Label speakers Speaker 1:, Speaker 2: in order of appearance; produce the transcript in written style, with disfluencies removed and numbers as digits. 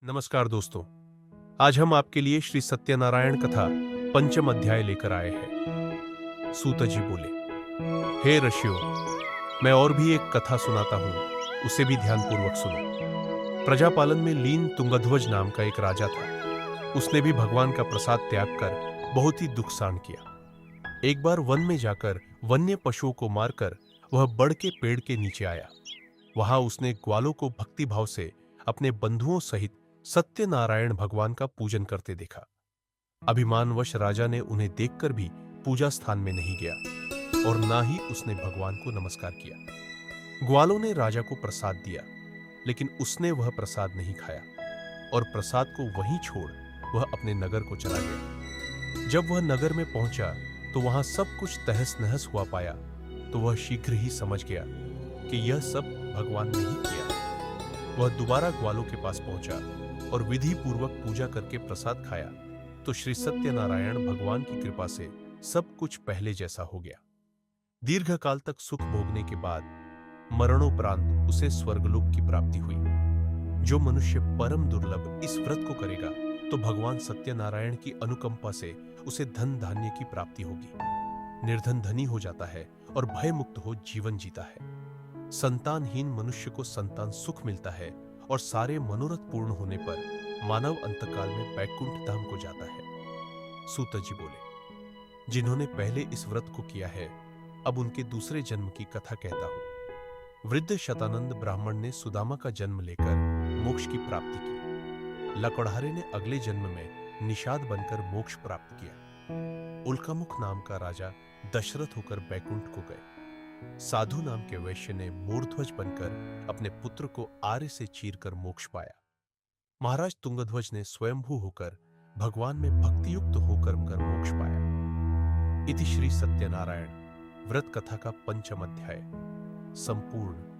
Speaker 1: नमस्कार दोस्तों। आज हम आपके लिए श्री सत्यनारायण कथा पंचम अध्याय लेकर आए हैं। सूत जी बोले, हे ऋषियों, मैं और भी एक कथा सुनाता हूं, उसे भी ध्यानपूर्वक सुनो। प्रजापालन में लीन तुंगध्वज नाम का एक राजा था। उसने भी भगवान का प्रसाद त्याग कर बहुत ही दुख सहन किया। एक बार वन में जाकर वन्य पशुओं को मारकर वह बड़ के पेड़ के नीचे आया। वहां उसने ग्वालों को भक्तिभाव से अपने बंधुओं सहित सत्यनारायण भगवान का पूजन करते देखा। अभिमानवश राजा ने उन्हें देखकर भी पूजा स्थान में नहीं गया और ना ही उसने भगवान को नमस्कार किया। ग्वालों ने राजा को प्रसाद दिया, लेकिन उसने वह प्रसाद नहीं खाया और प्रसाद को वहीं छोड़ वह अपने नगर को चला गया। जब वह नगर में पहुंचा तो वहां सब कुछ तहस नहस हुआ पाया, तो वह शीघ्र ही समझ गया कि यह सब भगवान ने ही किया। वह दोबारा ग्वालों के पास पहुंचा और विधि पूर्वक पूजा करके प्रसाद खाया, तो श्री सत्यनारायण भगवान की कृपा से सब कुछ पहले जैसा हो गया। दीर्घ काल तक सुख भोगने के बाद मरणोपरांत उसे स्वर्गलोक की प्राप्ति हुई। जो मनुष्य परम दुर्लभ इस व्रत को करेगा, तो भगवान सत्यनारायण की अनुकंपा से उसे धन धान्य की प्राप्ति होगी। निर्धन धनी हो जाता है और भय मुक्त हो जीवन जीता है। संतानहीन मनुष्य को संतान सुख मिलता है और सारे मनोरथ पूर्ण होने पर मानव अंतकाल में बैकुंठ धाम को जाता है। सूत जी बोले, जिन्होंने पहले इस व्रत को किया है, अब उनके दूसरे जन्म की कथा कहता हूं। वृद्ध शतानंद ब्राह्मण ने सुदामा का जन्म लेकर मोक्ष की प्राप्ति की। लकड़हारे ने अगले जन्म में निषाद बनकर मोक्ष प्राप्त किया। उल्कामुख नाम का राजा दशरथ होकर बैकुंठ को गए। साधु नाम के वैश्य ने मूर्ध्वज बनकर अपने पुत्र को आर्य से चीरकर मोक्ष पाया। महाराज तुंगध्वज ने स्वयंभू होकर भगवान में भक्तियुक्त होकर मोक्ष पाया। इति श्री सत्यनारायण व्रत कथा का पंचम अध्याय संपूर्ण।